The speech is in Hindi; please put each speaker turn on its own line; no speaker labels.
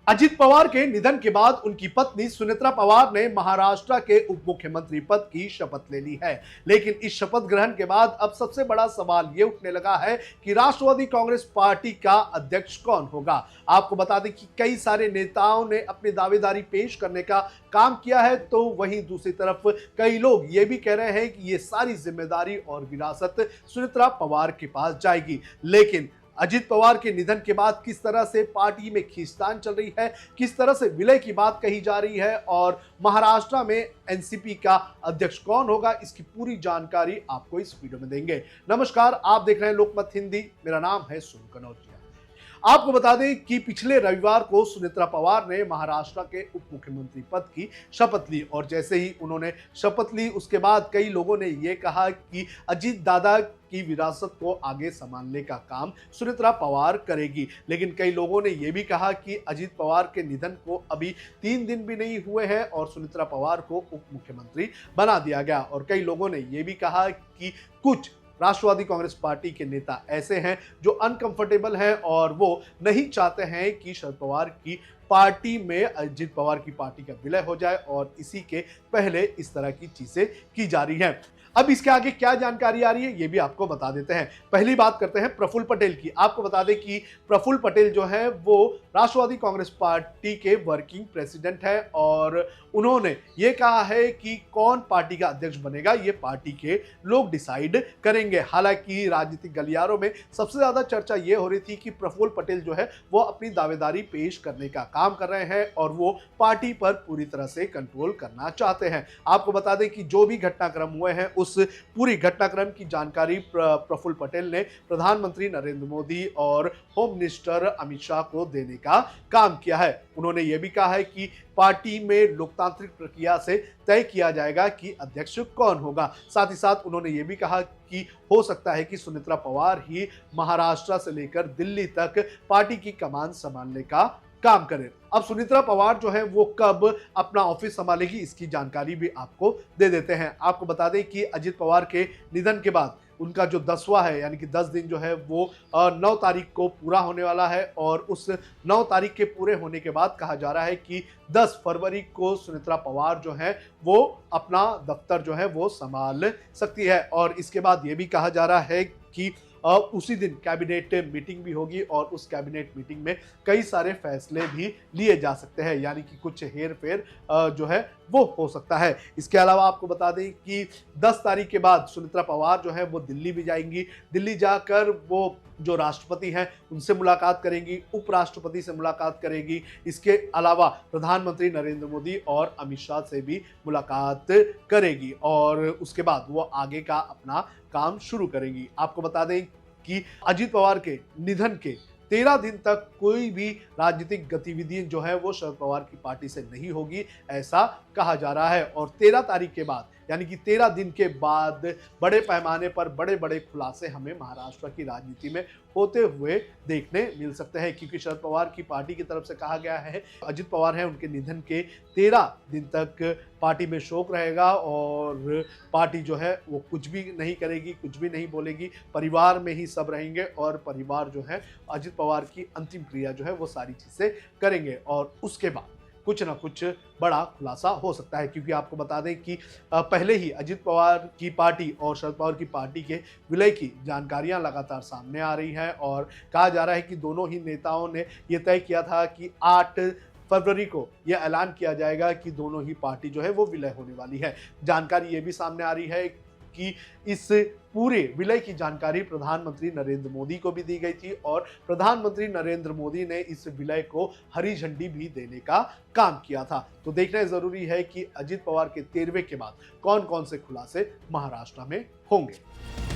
अजित पवार के निधन के बाद उनकी पत्नी सुनेत्रा पवार ने महाराष्ट्र के उप मुख्यमंत्री पद की शपथ ले ली है। लेकिन इस शपथ ग्रहण के बाद अब सबसे बड़ा सवाल यह उठने लगा है कि राष्ट्रवादी कांग्रेस पार्टी का अध्यक्ष कौन होगा। आपको बता दें कि कई सारे नेताओं ने अपनी दावेदारी पेश करने का काम किया है, तो वहीं दूसरी तरफ कई लोग ये भी कह रहे हैं कि ये सारी जिम्मेदारी और विरासत सुनेत्रा पवार के पास जाएगी। लेकिन अजित पवार के निधन के बाद किस तरह से पार्टी में खींचतान चल रही है, किस तरह से विलय की बात कही जा रही है और महाराष्ट्र में एनसीपी का अध्यक्ष कौन होगा, इसकी पूरी जानकारी आपको इस वीडियो में देंगे। नमस्कार, आप देख रहे हैं लोकमत हिंदी। मेरा नाम है सुन कनौजिया। आपको बता दें कि पिछले रविवार को सुनेत्रा पवार ने महाराष्ट्र के उप मुख्यमंत्री पद की शपथ ली और जैसे ही उन्होंने शपथ ली उसके बाद कई लोगों ने यह कहा कि अजीत दादा की विरासत को आगे संभालने का काम सुनेत्रा पवार करेगी। लेकिन कई लोगों ने यह भी कहा कि अजीत पवार के निधन को अभी 3 दिन भी नहीं हुए हैं और सुनेत्रा पवार को उप मुख्यमंत्री बना दिया गया। और कई लोगों ने यह भी कहा कि कुछ राष्ट्रवादी कांग्रेस पार्टी के नेता ऐसे हैं जो अनकंफर्टेबल हैं और वो नहीं चाहते हैं कि शरद पवार की पार्टी में अजित पवार की पार्टी का विलय हो जाए और इसी के पहले इस तरह की चीजें की जा रही हैं। अब इसके आगे क्या जानकारी आ रही है ये भी आपको बता देते हैं। पहली बात करते हैं प्रफुल्ल पटेल की। आपको बता दें कि प्रफुल्ल पटेल जो है वो राष्ट्रवादी कांग्रेस पार्टी के वर्किंग प्रेसिडेंट है और उन्होंने ये कहा है कि कौन पार्टी का अध्यक्ष बनेगा ये पार्टी के लोग डिसाइड करेंगे। हालांकि राजनीतिक गलियारों में सबसे ज्यादा चर्चा ये हो रही थी कि प्रफुल्ल पटेल जो है वो अपनी दावेदारी पेश करने का काम कर रहे हैं और वो पार्टी पर पूरी तरह से कंट्रोल करना चाहते हैं। आपको बता दें कि जो भी घटनाक्रम हुए हैं उस पूरी घटनाक्रम की जानकारी प्रफुल्ल पटेल ने प्रधानमंत्री नरेंद्र मोदी और होम मिनिस्टर अमित शाह को देने का काम किया है। उन्होंने यह भी कहा है कि पार्टी में लोकतांत्रिक प्रक्रिया से तय किया जाएगा कि अध्यक्ष कौन होगा। साथ ही साथ उन्होंने यह भी कहा कि हो सकता है कि सुनेत्रा पवार ही महाराष्ट्र से लेकर दिल्ली तक पार्टी की कमान संभालने का काम करें। अब सुनेत्रा पवार जो है वो कब अपना ऑफिस संभालेगी इसकी जानकारी भी आपको दे देते हैं। आपको बता दें कि अजित पवार के निधन के बाद उनका जो 10वां है यानी कि 10 दिन जो है वो 9 तारीख को पूरा होने वाला है और उस 9 तारीख के पूरे होने के बाद कहा जा रहा है कि 10 फरवरी को सुनेत्रा पवार जो है वो अपना दफ्तर जो है वो संभाल सकती है। और इसके बाद ये भी कहा जा रहा है कि उसी दिन कैबिनेट मीटिंग भी होगी और उस कैबिनेट मीटिंग में कई सारे फैसले भी लिए जा सकते हैं, यानी कि कुछ हेर फेर जो है वो हो सकता है। इसके अलावा आपको बता दें कि 10 तारीख के बाद सुनेत्रा पवार जो है वो दिल्ली भी जाएंगी। दिल्ली जाकर वो जो राष्ट्रपति हैं उनसे मुलाकात करेंगी, उपराष्ट्रपति से मुलाकात करेगी। इसके अलावा प्रधानमंत्री नरेंद्र मोदी और अमित शाह से भी मुलाकात करेगी और उसके बाद वो आगे का अपना काम शुरू करेंगी। आपको बता दें कि अजित पवार के निधन के 13 दिन तक कोई भी राजनीतिक गतिविधि जो है वो शरद पवार की पार्टी से नहीं होगी, ऐसा कहा जा रहा है। और 13 तारीख के बाद यानी कि 13 दिन के बाद बड़े पैमाने पर बड़े बड़े खुलासे हमें महाराष्ट्र की राजनीति में होते हुए देखने मिल सकते हैं, क्योंकि शरद पवार की पार्टी की तरफ से कहा गया है अजित पवार हैं उनके निधन के 13 दिन तक पार्टी में शोक रहेगा और पार्टी जो है वो कुछ भी नहीं करेगी, कुछ भी नहीं बोलेगी, परिवार में ही सब रहेंगे और परिवार जो है अजित पवार की अंतिम क्रिया जो है वो सारी चीजें करेंगे और उसके बाद कुछ ना कुछ बड़ा खुलासा हो सकता है। क्योंकि आपको बता दें कि पहले ही अजित पवार की पार्टी और शरद पवार की पार्टी के विलय की जानकारियां लगातार सामने आ रही हैं और कहा जा रहा है कि दोनों ही नेताओं ने यह तय किया था कि 8 फरवरी को यह ऐलान किया जाएगा कि दोनों ही पार्टी जो है वो विलय होने वाली है। जानकारी ये भी सामने आ रही है कि इस पूरे विलय की जानकारी प्रधानमंत्री नरेंद्र मोदी को भी दी गई थी और प्रधानमंत्री नरेंद्र मोदी ने इस विलय को हरी झंडी भी देने का काम किया था। तो देखना जरूरी है कि अजित पवार के 13वें के बाद कौन कौन से खुलासे महाराष्ट्र में होंगे।